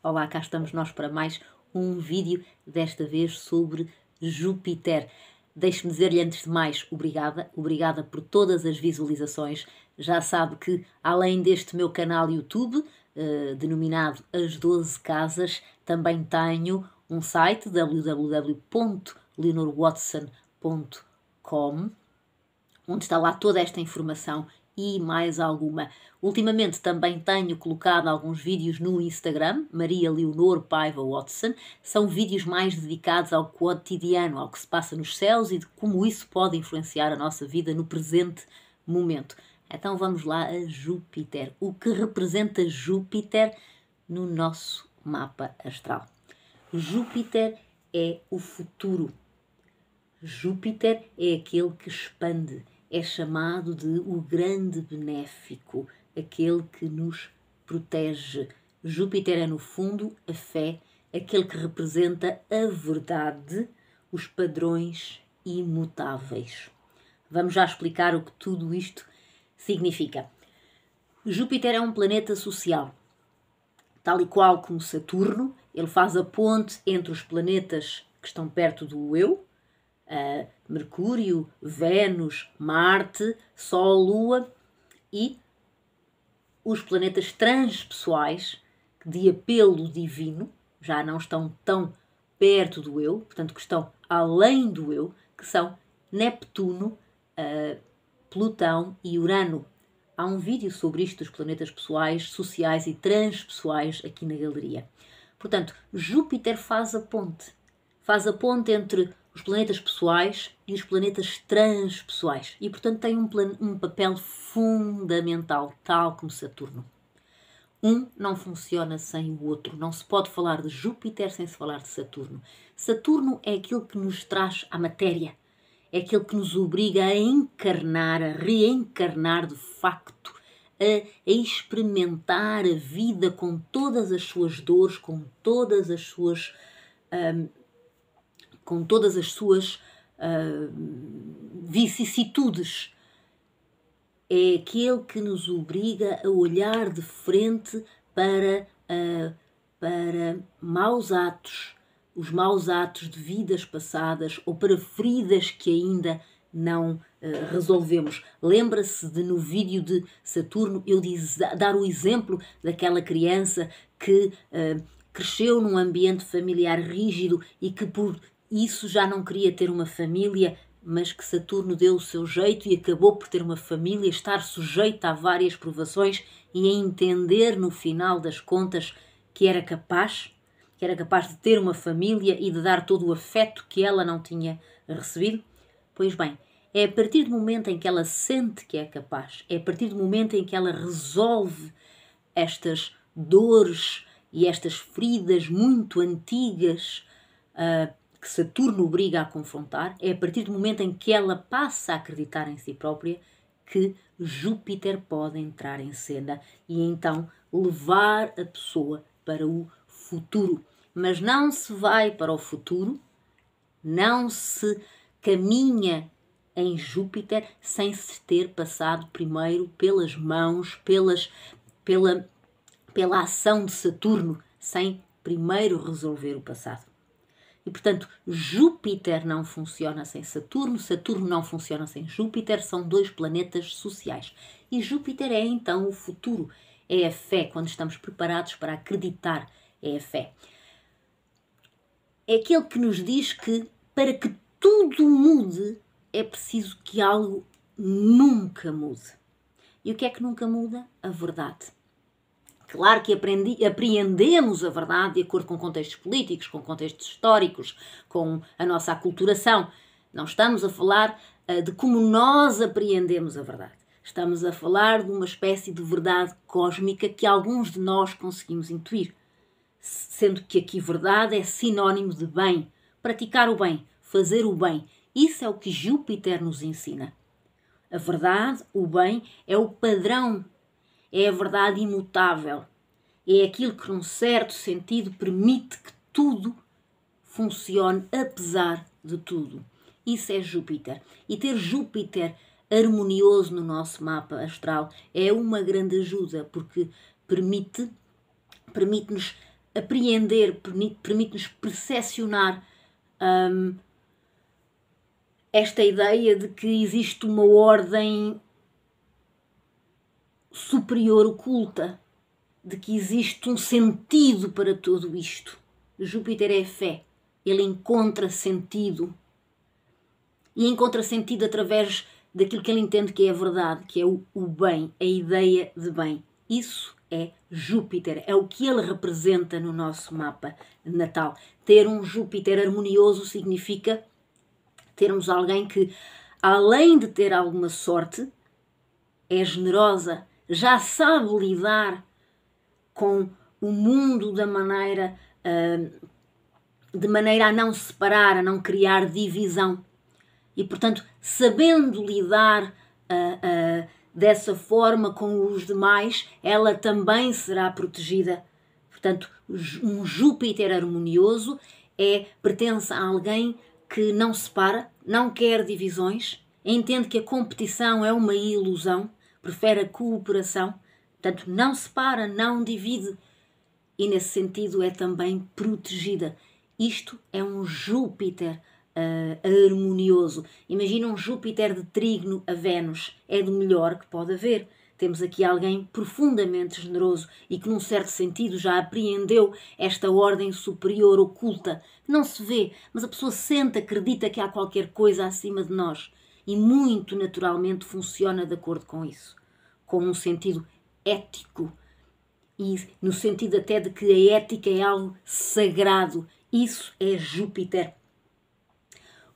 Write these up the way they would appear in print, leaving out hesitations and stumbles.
Olá, cá estamos nós para mais um vídeo, desta vez sobre Júpiter. Deixe-me dizer-lhe antes de mais obrigada por todas as visualizações. Já sabe que além deste meu canal YouTube, denominado As 12 Casas, também tenho um site www.leonorwatson.com, onde está lá toda esta informação e mais alguma. Ultimamente também tenho colocado alguns vídeos no Instagram, Maria Leonor Paiva Watson. São vídeos mais dedicados ao cotidiano, ao que se passa nos céus e de como isso pode influenciar a nossa vida no presente momento. Então vamos lá a Júpiter. O que representa Júpiter no nosso mapa astral? Júpiter é o futuro. Júpiter é aquele que expande. É chamado de o grande benéfico, aquele que nos protege. Júpiter é, no fundo, a fé, aquele que representa a verdade, os padrões imutáveis. Vamos já explicar o que tudo isto significa. Júpiter é um planeta social. Tal e qual como Saturno, ele faz a ponte entre os planetas que estão perto do eu, Mercúrio, Vênus, Marte, Sol, Lua, e os planetas transpessoais de apelo divino, já não estão tão perto do eu, portanto que estão além do eu, que são Neptuno, Plutão e Urano. Há um vídeo sobre isto dos planetas pessoais, sociais e transpessoais aqui na galeria. Portanto, Júpiter faz a ponte entre os planetas pessoais e os planetas transpessoais. E, portanto, tem um papel fundamental, tal como Saturno. Um não funciona sem o outro. Não se pode falar de Júpiter sem se falar de Saturno. Saturno é aquilo que nos traz à matéria. É aquilo que nos obriga a encarnar, a reencarnar de facto, a experimentar a vida com todas as suas dores, com todas as suas vicissitudes. É aquele que nos obriga a olhar de frente para maus atos, os maus atos de vidas passadas ou para feridas que ainda não resolvemos. Lembra-se de no vídeo de Saturno eu dar o exemplo daquela criança que cresceu num ambiente familiar rígido e que por isso já não queria ter uma família, mas que Saturno deu o seu jeito e acabou por ter uma família, estar sujeita a várias provações e a entender no final das contas que era capaz de ter uma família e de dar todo o afeto que ela não tinha recebido? Pois bem, é a partir do momento em que ela sente que é capaz, é a partir do momento em que ela resolve estas dores e estas feridas muito antigas que Saturno obriga a confrontar, é a partir do momento em que ela passa a acreditar em si própria que Júpiter pode entrar em cena e então levar a pessoa para o futuro. Mas não se vai para o futuro, não se caminha em Júpiter sem se ter passado primeiro pelas mãos, pela ação de Saturno, sem primeiro resolver o passado. E, portanto, Júpiter não funciona sem Saturno, Saturno não funciona sem Júpiter, são dois planetas sociais. E Júpiter é, então, o futuro, é a fé, quando estamos preparados para acreditar, é a fé. É aquele que nos diz que, para que tudo mude, é preciso que algo nunca mude. E o que é que nunca muda? A verdade. Claro que apreendemos a verdade de acordo com contextos políticos, com contextos históricos, com a nossa aculturação. Não estamos a falar de como nós apreendemos a verdade. Estamos a falar de uma espécie de verdade cósmica que alguns de nós conseguimos intuir. Sendo que aqui verdade é sinónimo de bem. Praticar o bem, fazer o bem. Isso é o que Júpiter nos ensina. A verdade, o bem, é o padrão. É a verdade imutável. É aquilo que, num certo sentido, permite que tudo funcione apesar de tudo. Isso é Júpiter. E ter Júpiter harmonioso no nosso mapa astral é uma grande ajuda, porque permite-nos apreender, permite-nos percepcionar esta ideia de que existe uma ordem superior oculta, de que existe um sentido para tudo isto. Júpiter é a fé, ele encontra sentido. E encontra sentido através daquilo que ele entende que é a verdade, que é o bem, a ideia de bem. Isso é Júpiter, é o que ele representa no nosso mapa natal. Ter um Júpiter harmonioso significa termos alguém que, além de ter alguma sorte, é generosa, já sabe lidar com o mundo de maneira a não separar, a não criar divisão. E, portanto, sabendo lidar dessa forma com os demais, ela também será protegida. Portanto, um Júpiter harmonioso pertence a alguém que não separa, não quer divisões, entende que a competição é uma ilusão, prefere a cooperação, portanto, não separa, não divide e, nesse sentido, é também protegida. Isto é um Júpiter harmonioso. Imagina um Júpiter de trígono a Vênus. É do melhor que pode haver. Temos aqui alguém profundamente generoso e que, num certo sentido, já apreendeu esta ordem superior oculta. Não se vê, mas a pessoa sente, acredita que há qualquer coisa acima de nós e muito naturalmente funciona de acordo com isso. Com um sentido ético e no sentido até de que a ética é algo sagrado. Isso é Júpiter.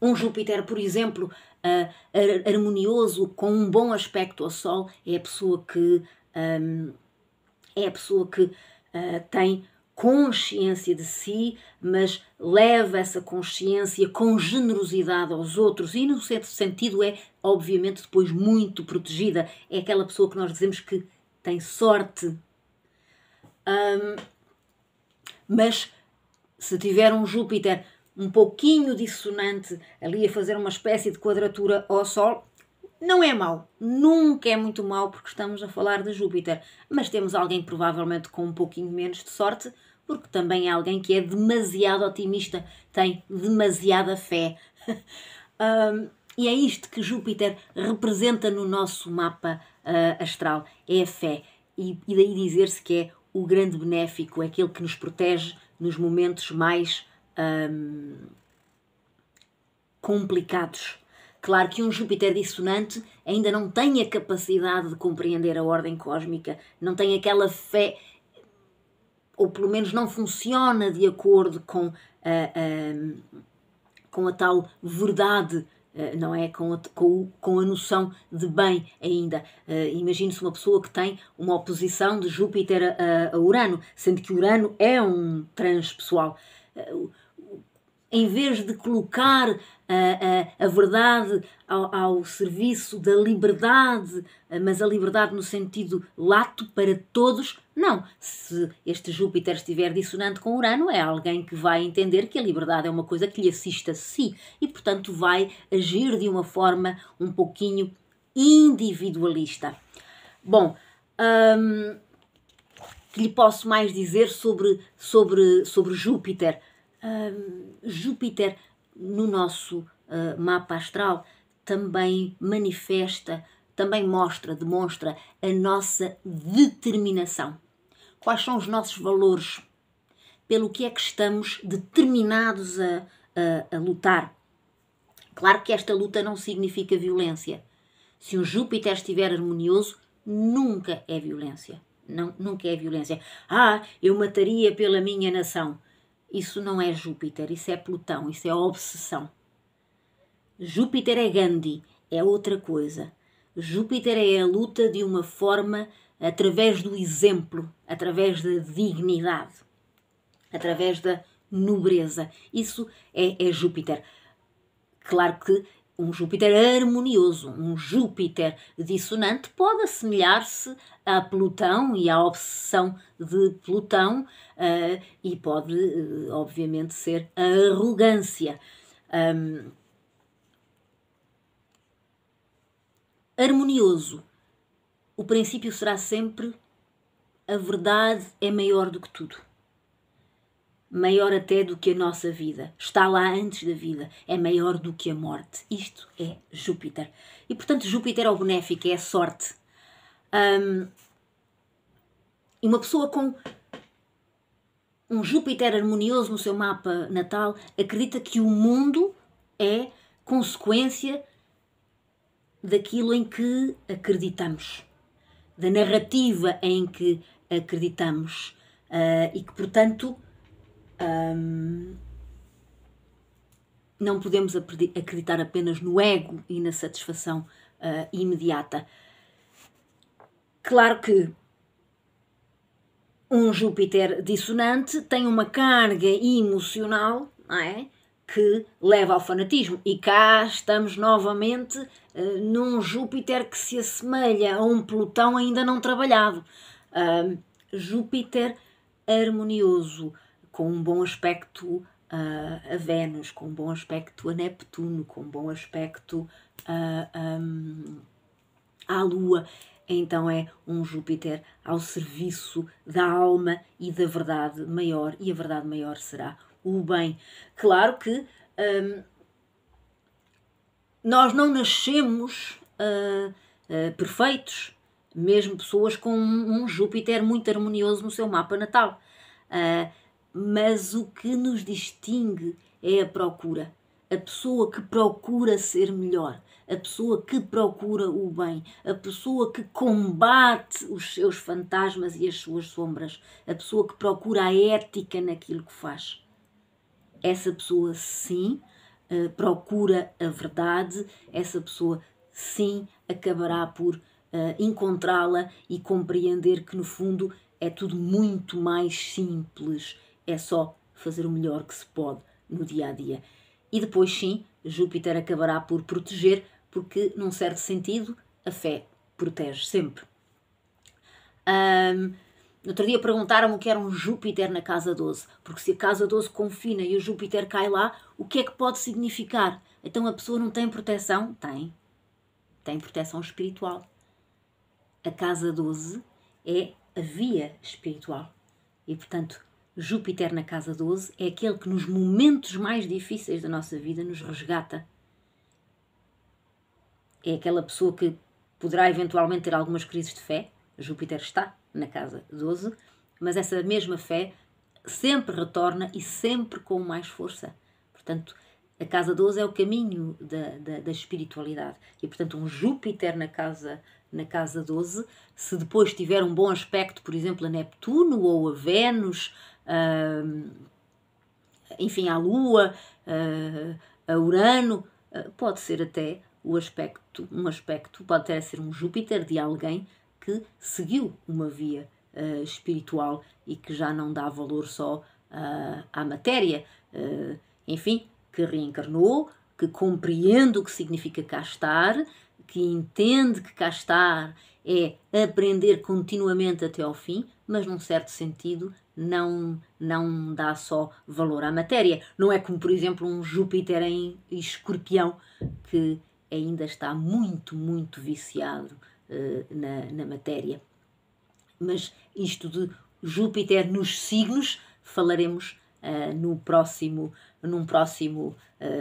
Um Júpiter, por exemplo, harmonioso, com um bom aspecto ao Sol, é a pessoa que tem consciência de si, mas leva essa consciência com generosidade aos outros e, no certo sentido, é, obviamente, depois muito protegida. É aquela pessoa que nós dizemos que tem sorte. Mas se tiver um Júpiter um pouquinho dissonante ali a fazer uma espécie de quadratura ao Sol, não é mau, nunca é muito mau porque estamos a falar de Júpiter, mas temos alguém provavelmente com um pouquinho menos de sorte, porque também é alguém que é demasiado otimista, tem demasiada fé. E é isto que Júpiter representa no nosso mapa astral, é a fé. E daí dizer-se que é o grande benéfico, é aquele que nos protege nos momentos mais complicados. Claro que um Júpiter dissonante ainda não tem a capacidade de compreender a ordem cósmica, não tem aquela fé, ou pelo menos não funciona de acordo com a tal verdade, não é? Com a noção de bem ainda. Imagine-se uma pessoa que tem uma oposição de Júpiter a Urano, sendo que Urano é um transpessoal. Em vez de colocar a verdade ao serviço da liberdade, mas a liberdade no sentido lato para todos, não. Se este Júpiter estiver dissonante com Urano, é alguém que vai entender que a liberdade é uma coisa que lhe assiste a si e, portanto, vai agir de uma forma um pouquinho individualista. Bom, que lhe posso mais dizer sobre Júpiter? Júpiter no nosso mapa astral também manifesta, também demonstra a nossa determinação. Quais são os nossos valores? Pelo que é que estamos determinados a lutar? Claro que esta luta não significa violência. Se um Júpiter estiver harmonioso, nunca é violência. Não, nunca é violência. Eu mataria pela minha nação. Isso não é Júpiter, isso é Plutão, isso é obsessão. Júpiter é Gandhi, é outra coisa. Júpiter é a luta de uma forma através do exemplo, através da dignidade, através da nobreza. Isso é Júpiter. Claro que um Júpiter harmonioso, um Júpiter dissonante pode assemelhar-se a Plutão e à obsessão de Plutão e pode, obviamente, ser a arrogância. Harmonioso. O princípio será sempre a verdade é maior do que tudo. maior até do que a nossa vida, está lá antes da vida, é maior do que a morte. Isto é Júpiter. E portanto Júpiter é o benéfico, é a sorte. E uma pessoa com um Júpiter harmonioso no seu mapa natal acredita que o mundo é consequência daquilo em que acreditamos, da narrativa em que acreditamos, e que, portanto, não podemos acreditar apenas no ego e na satisfação imediata. Claro que um Júpiter dissonante tem uma carga emocional, não é? Que leva ao fanatismo. E cá estamos novamente num Júpiter que se assemelha a um Plutão ainda não trabalhado. Júpiter harmonioso, com um bom aspecto a Vênus, com um bom aspecto a Neptuno, com um bom aspecto à Lua. Então é um Júpiter ao serviço da alma e da verdade maior, e a verdade maior será o bem. Claro que nós não nascemos perfeitos, mesmo pessoas com um Júpiter muito harmonioso no seu mapa natal. Mas o que nos distingue é a procura. A pessoa que procura ser melhor, a pessoa que procura o bem, a pessoa que combate os seus fantasmas e as suas sombras, a pessoa que procura a ética naquilo que faz. Essa pessoa, sim, procura a verdade, essa pessoa, sim, acabará por encontrá-la e compreender que, no fundo, é tudo muito mais simples. É só fazer o melhor que se pode no dia-a-dia. E depois, sim, Júpiter acabará por proteger, porque, num certo sentido, a fé protege sempre. No outro dia perguntaram-me o que era um Júpiter na casa 12, porque se a casa 12 confina e o Júpiter cai lá, o que é que pode significar? Então a pessoa não tem proteção? Tem. Tem proteção espiritual. A casa 12 é a via espiritual. E, portanto, Júpiter na casa 12 é aquele que nos momentos mais difíceis da nossa vida nos resgata. É aquela pessoa que poderá eventualmente ter algumas crises de fé. Júpiter está na casa 12, mas essa mesma fé sempre retorna e sempre com mais força. Portanto, a casa 12 é o caminho da espiritualidade. E, portanto, um Júpiter na casa 12, se depois tiver um bom aspecto, por exemplo, a Neptuno ou a Vênus, enfim, a Lua, a Urano, pode ser até um aspecto, pode até ser um Júpiter de alguém que seguiu uma via espiritual e que já não dá valor só à matéria, enfim, que reencarnou, que compreende o que significa cá estar, que entende que cá estar é aprender continuamente até ao fim, mas num certo sentido não dá só valor à matéria. Não é como, por exemplo, um Júpiter em Escorpião, que ainda está muito, muito viciado na matéria. Mas isto de Júpiter nos signos falaremos num próximo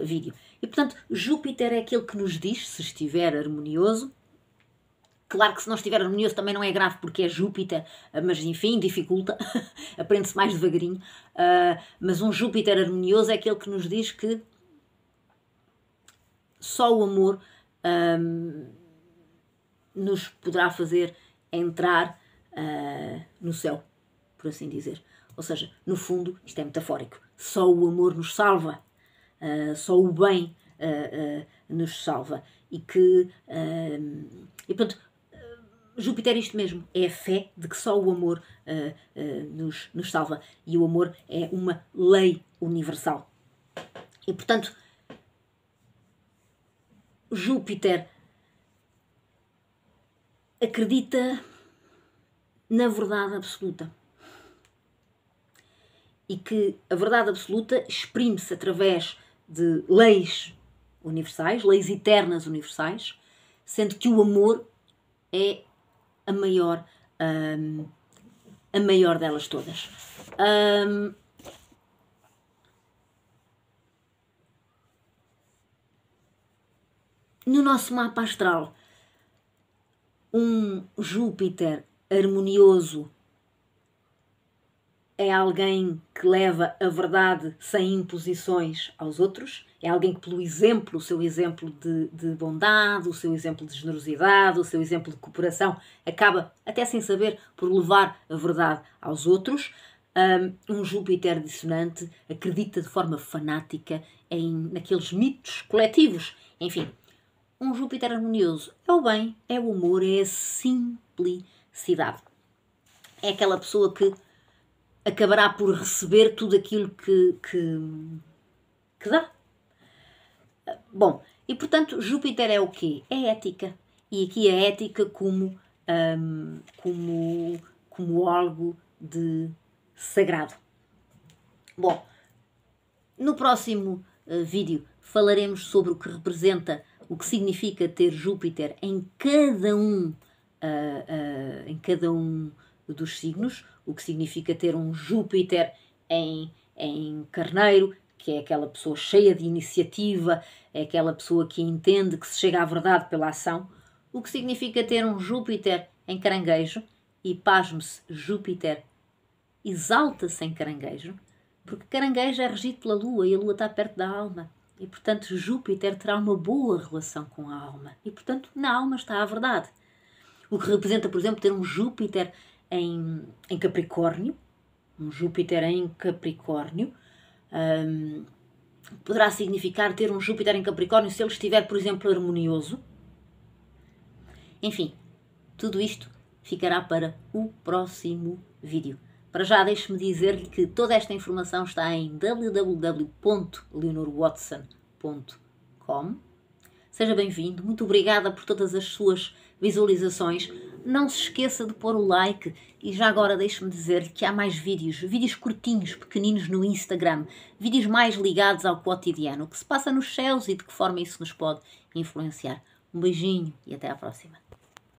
vídeo. E, portanto, Júpiter é aquele que nos diz, se estiver harmonioso. Claro que se não estiver harmonioso também não é grave, porque é Júpiter, mas enfim, dificulta, aprende-se mais devagarinho. Mas um Júpiter harmonioso é aquele que nos diz que só o amor nos poderá fazer entrar no céu, por assim dizer. Ou seja, no fundo, isto é metafórico. Só o amor nos salva, só o bem nos salva. E que, e pronto, Júpiter é isto mesmo, é a fé de que só o amor nos salva. E o amor é uma lei universal. E, portanto, Júpiter acredita na verdade absoluta. E que a verdade absoluta exprime-se através de leis universais, leis eternas universais, sendo que o amor é a maior delas todas. No nosso mapa astral, um Júpiter harmonioso é alguém que leva a verdade sem imposições aos outros, é alguém que pelo exemplo, o seu exemplo de bondade, o seu exemplo de generosidade, o seu exemplo de cooperação, acaba, até sem saber, por levar a verdade aos outros. Um Júpiter dissonante acredita de forma fanática naqueles mitos coletivos. Enfim, um Júpiter harmonioso é o bem, é o amor, é a simplicidade. É aquela pessoa que acabará por receber tudo aquilo que dá. Bom, e portanto Júpiter é o quê? É ética. E aqui a ética como algo de sagrado. Bom, no próximo vídeo falaremos sobre o que representa, o que significa ter Júpiter em cada um dos signos, o que significa ter um Júpiter em Carneiro, que é aquela pessoa cheia de iniciativa, é aquela pessoa que entende que se chega à verdade pela ação, o que significa ter um Júpiter em Caranguejo, e pasme-se, Júpiter exalta-se em Caranguejo, porque Caranguejo é regido pela Lua e a Lua está perto da alma. E, portanto, Júpiter terá uma boa relação com a alma. E, portanto, na alma está a verdade. O que representa, por exemplo, ter um Júpiter em Capricórnio. Um Júpiter em Capricórnio. Poderá significar ter um Júpiter em Capricórnio se ele estiver, por exemplo, harmonioso. Enfim, tudo isto ficará para o próximo vídeo. Para já, deixe-me dizer-lhe que toda esta informação está em www.leonorwatson.com. Seja bem-vindo, muito obrigada por todas as suas visualizações. Não se esqueça de pôr o like e já agora deixe-me dizer-lhe que há mais vídeos curtinhos, pequeninos no Instagram, vídeos mais ligados ao cotidiano, o que se passa nos céus e de que forma isso nos pode influenciar. Um beijinho e até à próxima.